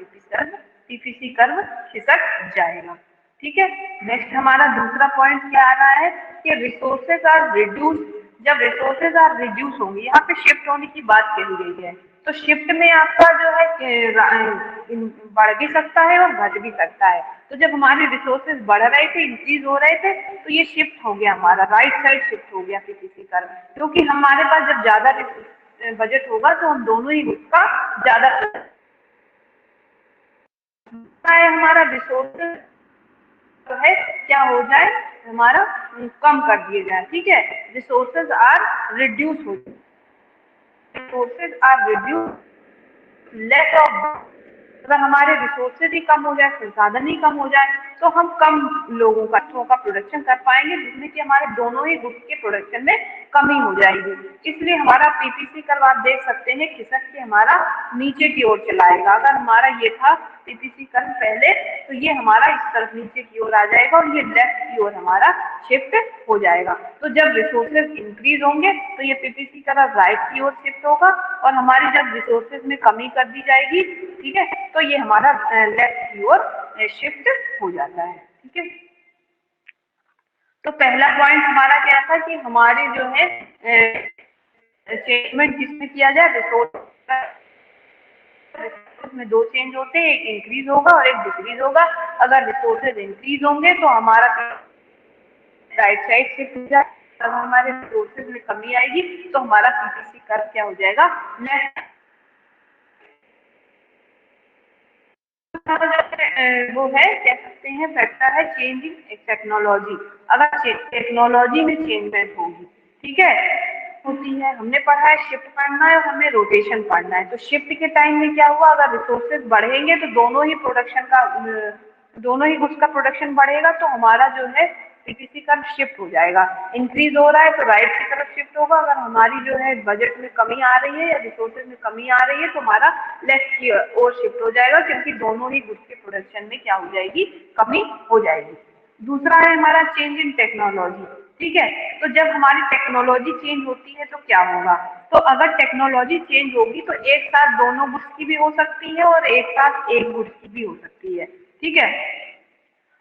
पीपीसी कर्व खिसक जाएगा, ठीक है। नेक्स्ट हमारा दूसरा पॉइंट क्या आ रहा है कि रिसोर्सेज आर रिड्यूस, जब रिसोर्सेज आर रिड्यूस होंगे, यहाँ पे शिफ्ट होने की बात कही गई है। तो शिफ्ट में आपका जो है बढ़ भी सकता है और घट भी सकता है। तो जब हमारे रिसोर्सेज बढ़ रहे थे, इंक्रीज हो रहे थे, तो ये शिफ्ट हो गया, हमारा राइट साइड शिफ्ट हो गया पीपीसी कर्व, क्योंकि हमारे पास जब ज्यादा बजट होगा तो हम दोनों ही उसका ज्यादा है, हमारा रिसोर्सेज जो है क्या हो जाए, हमारा कम कर दिए जाए, ठीक है। रिसोर्सेज आर रिड्यूस हो, resources are reduce less of, अगर हमारे रिसोर्सेज ही कम हो जाए, संसाधन ही कम हो जाए, तो हम कम लोगों का प्रोडक्शन कर पाएंगे, जिसमें कि हमारे दोनों ही गुड्स के प्रोडक्शन में कमी हो जाएगी। इसलिए हमारा पीपीसी कर्व आप देख सकते हैं खिसक के हमारा नीचे की ओर चलाएगा। अगर हमारा ये था पीपीसी कर्व पहले, तो ये हमारा इस तरफ नीचे की ओर आ जाएगा और ये लेफ्ट की ओर हमारा शिफ्ट हो जाएगा। तो जब रिसोर्सेज इंक्रीज होंगे तो ये पीपीसी कर्व राइट की ओर शिफ्ट होगा, और हमारी जब रिसोर्सेज में कमी कर दी जाएगी, ठीक है, तो ये हमारा लेफ्ट की ओर शिफ्ट हो जाता है, ठीक है। तो पहला पॉइंट हमारा क्या था कि हमारे जो है चेंजमेंट किसमें किया जाए, रिसोर्स में दो चेंज होते हैं, एक इंक्रीज होगा और एक डिक्रीज होगा। अगर रिसोर्सेज इंक्रीज होंगे तो हमारा राइट साइड शिफ्ट हो जाए, अगर हमारे रिसोर्सेज में कमी आएगी तो हमारा पीपीसी कर्व क्या हो जाएगा, लेफ्ट। वो है कह सकते हैं फैक्टर है चेंज इन टेक्नोलॉजी। अगर टेक्नोलॉजी में चेंजमेंट होगी, ठीक है, होती है, हमने पढ़ा है शिफ्ट पढ़ना है और हमें रोटेशन पढ़ना है। तो शिफ्ट के टाइम में क्या हुआ, अगर रिसोर्सेज बढ़ेंगे तो दोनों ही गुड्स का प्रोडक्शन बढ़ेगा, तो हमारा जो है पीपीसी का शिफ्ट हो जाएगा। इंक्रीज हो रहा है तो राइट की तरफ शिफ्ट होगा, अगर हमारी जो है बजट में कमी आ रही है या रिसोर्सेज में कमी आ रही है तो हमारा लेफ्ट की ओर शिफ्ट हो जाएगा, क्योंकि दोनों ही गुड्स के प्रोडक्शन में क्या हो जाएगी, कमी हो जाएगी। दूसरा है हमारा चेंज इन टेक्नोलॉजी, ठीक है। तो जब हमारी टेक्नोलॉजी चेंज होती है तो क्या होगा, तो अगर टेक्नोलॉजी चेंज होगी तो एक साथ दोनों गुड्स की भी हो सकती है और एक साथ एक गुड्स की भी हो सकती है, ठीक है।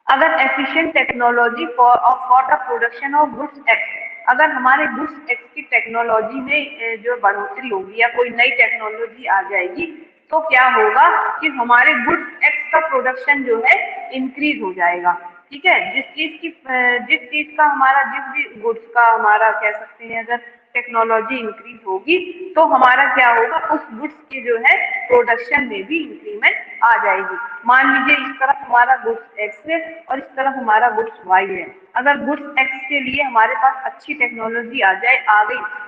अगर efficient technology for the production of goods x, अगर हमारे गुड्स एक्स की टेक्नोलॉजी में जो बढ़ोतरी होगी या कोई नई टेक्नोलॉजी आ जाएगी, तो क्या होगा कि हमारे गुड्स एक्स का प्रोडक्शन जो है इंक्रीज हो जाएगा, ठीक है। जिस चीज का हमारा जिस भी गुड्स का हमारा कह सकते हैं अगर टेक्नोलॉजी इंक्रीज होगी तो हमारा क्या होगा, उस गुड्स के जो है प्रोडक्शन में भी इंक्रीमेंट आ जाएगी। मान लीजिए इस तरफ हमारा गुड्स एक्स है और इस तरफ हमारा गुड्स वाई है। अगर गुड्स एक्स के लिए हमारे पास अच्छी टेक्नोलॉजी आ गई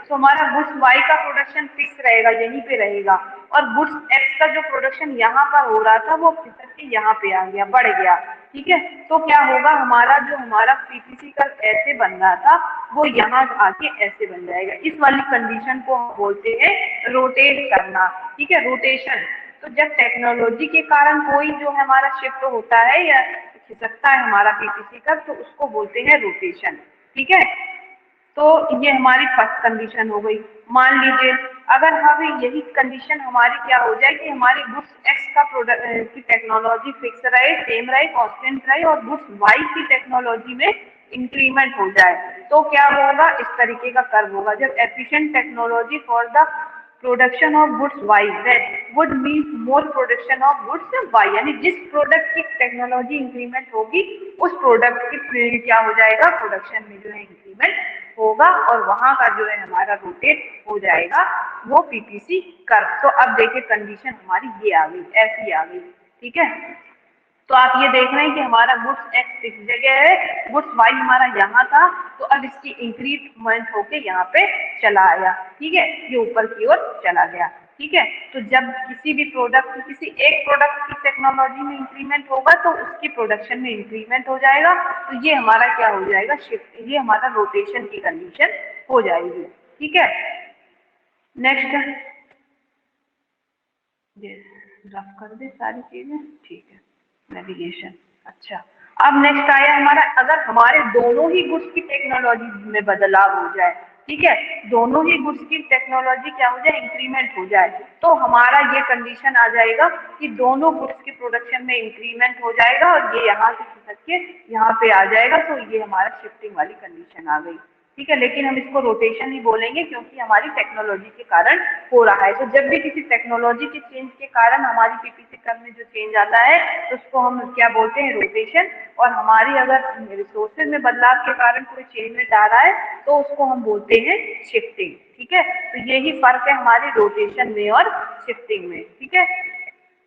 तो हमारा गुड्स वाई का प्रोडक्शन फिक्स रहेगा, यहीं पे रहेगा, और गुड्स एक्स का जो प्रोडक्शन यहाँ पर हो रहा था वो फिसक के यहाँ पे आ गया, बढ़ गया, ठीक है। तो क्या होगा, हमारा पीपीसी का ऐसे बन रहा था वो यहाँ आके ऐसे बन जाएगा। इस वाली कंडीशन को हम बोलते हैं रोटेट करना, ठीक है, रोटेशन। तो जब टेक्नोलॉजी के कारण कोई जो है हमारा शिफ्ट होता है या खिसकता है हमारा पीपीसी कर्व, तो उसको बोलते हैं रोटेशन। ठीक है, तो ये हमारी फर्स्ट कंडीशन हो गई। मान लीजिए अगर हमें यही कंडीशन हमारी क्या हो जाए कि हमारी गुड्स एक्स का प्रोडक्ट की टेक्नोलॉजी फिक्स रहे, सेम रहे, कांस्टेंट रहे, और गुड्स वाई की टेक्नोलॉजी में इंक्रीमेंट हो जाए, तो क्या होगा, इस तरीके का कर्व होगा। जब efficient technology for the production of goods Y that would mean more production of goods Y, यानी जिस प्रोडक्ट की टेक्नोलॉजी इंक्रीमेंट होगी उस प्रोडक्ट की क्या हो जाएगा, प्रोडक्शन में जो है इंक्रीमेंट होगा, और वहां का जो है हमारा रोटेट हो जाएगा वो पीपीसी कर्व। तो अब देखिए कंडीशन हमारी ये आ गई, ऐसी आ गई। ठीक है, तो आप ये देख रहे हैं कि हमारा गुड्स एक्स इस जगह है, गुड्स वाई हमारा यहाँ था, तो अब इसकी इंक्रीमेंट होके यहाँ पे चला आया। ठीक है, ये ऊपर की ओर चला गया। ठीक है, तो जब किसी भी प्रोडक्ट, किसी एक प्रोडक्ट की टेक्नोलॉजी में इंक्रीमेंट होगा तो उसकी प्रोडक्शन में इंक्रीमेंट हो जाएगा, तो ये हमारा क्या हो जाएगा, शिफ्ट, ये हमारा रोटेशन की कंडीशन हो जाएगी। ठीक है, नेक्स्ट रफ कर दे सारी चीजें। ठीक है, नेविगेशन। अच्छा, अब नेक्स्ट आया हमारा, अगर हमारे दोनों ही गुड्स की टेक्नोलॉजी में बदलाव हो जाए, ठीक है, दोनों ही गुड्स की टेक्नोलॉजी क्या हो जाए, इंक्रीमेंट हो जाए, तो हमारा ये कंडीशन आ जाएगा कि दोनों गुड्स के प्रोडक्शन में इंक्रीमेंट हो जाएगा और ये यहाँ से खिसक के यहाँ पे आ जाएगा, तो ये हमारा शिफ्टिंग वाली कंडीशन आ गई। ठीक है, लेकिन हम इसको रोटेशन ही बोलेंगे क्योंकि हमारी टेक्नोलॉजी के कारण हो रहा है। तो जब भी किसी टेक्नोलॉजी के चेंज के कारण हमारी पीपीसी कर्व में जो चेंज आता है तो उसको हम क्या बोलते हैं, रोटेशन। और हमारी अगर रिसोर्सेज में बदलाव के कारण कोई चेंजमेंट आ रहा है तो उसको हम बोलते हैं शिफ्टिंग। ठीक है, तो यही फर्क है हमारे रोटेशन में और शिफ्टिंग में। ठीक है,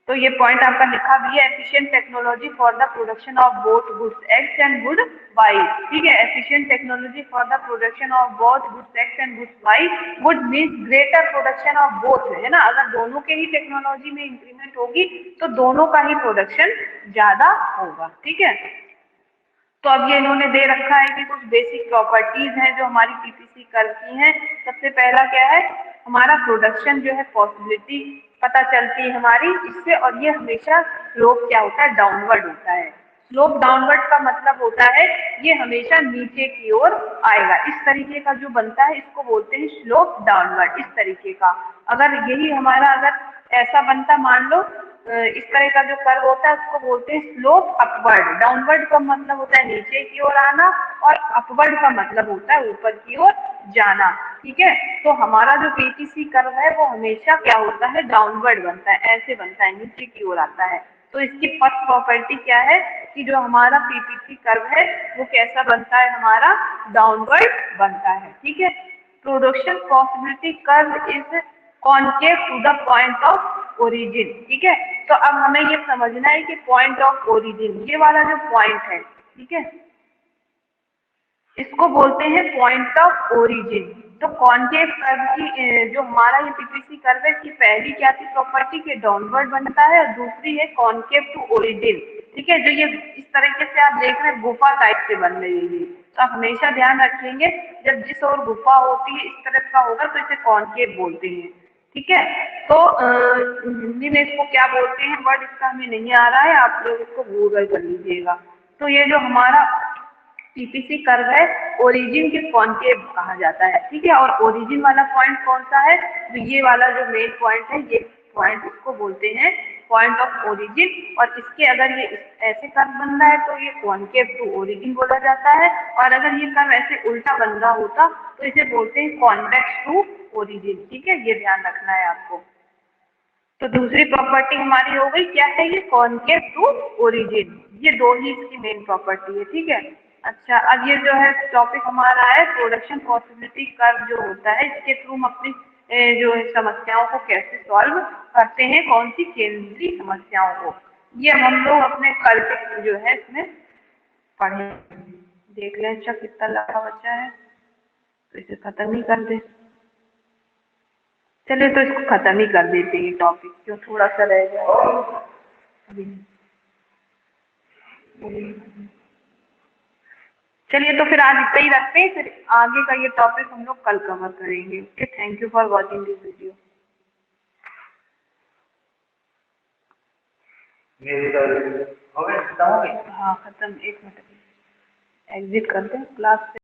तो ये पॉइंट आपका लिखा भी है, efficient technology for the production of both goods X and good Y. ठीक है, efficient technology for the production of both goods X and goods Y would mean greater production of both, है ना। अगर दोनों के ही टेक्नोलॉजी में increment होगी तो दोनों का ही प्रोडक्शन ज्यादा होगा। ठीक है, तो अब ये इन्होंने दे रखा है कि कुछ बेसिक प्रॉपर्टीज हैं जो हमारी पीपीसी कर्व की हैं। सबसे पहला क्या है, हमारा प्रोडक्शन जो है पॉसिबिलिटी पता चलती है हमारी इससे, और ये हमेशा स्लोप क्या होता है, डाउनवर्ड होता है। स्लोप डाउनवर्ड का मतलब होता है ये हमेशा नीचे की ओर आएगा। इस तरीके का जो बनता है इसको बोलते हैं स्लोप डाउनवर्ड, इस तरीके का। अगर यही हमारा अगर ऐसा बनता, मान लो इस तरह का जो कर्व होता है उसको बोलते हैं स्लोप अपवर्ड। डाउनवर्ड का मतलब होता है नीचे की ओर आना, और अपवर्ड का मतलब होता है ऊपर की ओर जाना। ठीक है, तो हमारा जो पीपीसी कर्व है वो हमेशा क्या होता है, डाउनवर्ड बनता है, ऐसे बनता है, नीचे की ओर आता है। तो इसकी फर्स्ट प्रॉपर्टी क्या है कि जो हमारा पीपीसी कर्व है वो कैसा बनता है, हमारा डाउनवर्ड बनता है। ठीक है, production possibility curve is concave to the point of origin. ठीक है, तो अब हमें ये समझना है कि पॉइंट ऑफ ओरिजिन, ये वाला जो पॉइंट है, ठीक है, इसको बोलते हैं पॉइंट ऑफ ओरिजिन। तो कॉन्केव कर्व की जो हमारा ये पीपीसी कर्व है की पहली क्या थी प्रॉपर्टी के, डाउनवर्ड बनता है, और दूसरी है कॉन्केव टू ओरिजिन। ठीक है, जो ये इस तरीके से आप देख रहे हैं गुफा टाइप से बन रही है, तो आप हमेशा ध्यान रखेंगे जब जिस ओर गुफा होती है इस तरफ का होगा तो इसे कॉन्केव बोलते हैं। ठीक है, तो हिंदी में इसको क्या बोलते हैं, वर्ड इसका हमें नहीं आ रहा है, आप लोग इसको गूगल कर लीजिएगा। तो ये जो हमारा पीपीसी कर्व है ओरिजिन के कॉन्केव कहा जाता है। ठीक है, और ओरिजिन वाला पॉइंट कौन सा है, तो ये वाला जो मेन पॉइंट है, ये पॉइंट इसको बोलते हैं पॉइंट ऑफ ओरिजिन। और इसके अगर ये ऐसे कर्व बन रहा है तो ये कॉन्केव टू ओरिजिन बोला जाता है, और अगर ये कर्व ऐसे उल्टा बन रहा होता तो इसे बोलते हैं कॉन्वेक्स टू ओरिजिन। ठीक है, ये ध्यान रखना है आपको। तो दूसरी प्रॉपर्टी हमारी हो गई क्या है, ये कॉन्केव टू ओरिजिन, ये दो ही इसकी मेन प्रॉपर्टी है। ठीक है, अच्छा, अब ये जो है टॉपिक हमारा है प्रोडक्शन पॉसिबिलिटी कर्व जो होता है, इसके थ्रू हम अपनी जो समस्याओं को कैसे सॉल्व करते हैं, कौन सी केंद्रीय समस्याओं को, ये हम लोग अपने कल के जो है इसमें पढ़े। देख लें, अच्छा कितना लंबा बच्चा है, तो इसे खत्म ही कर दे। चलिए, तो इसको खत्म ही कर देते हैं टॉपिक, क्यों थोड़ा सा रह जाए। चलिए, तो फिर आज इतना ही रखते हैं, फिर आगे का ये टॉपिक हम लोग कल कवर करेंगे। Okay, thank you for watching this video. हो गए, खत्म हो गई। हाँ खत्म, 1 मिनट एग्जिट कर दे क्लास से।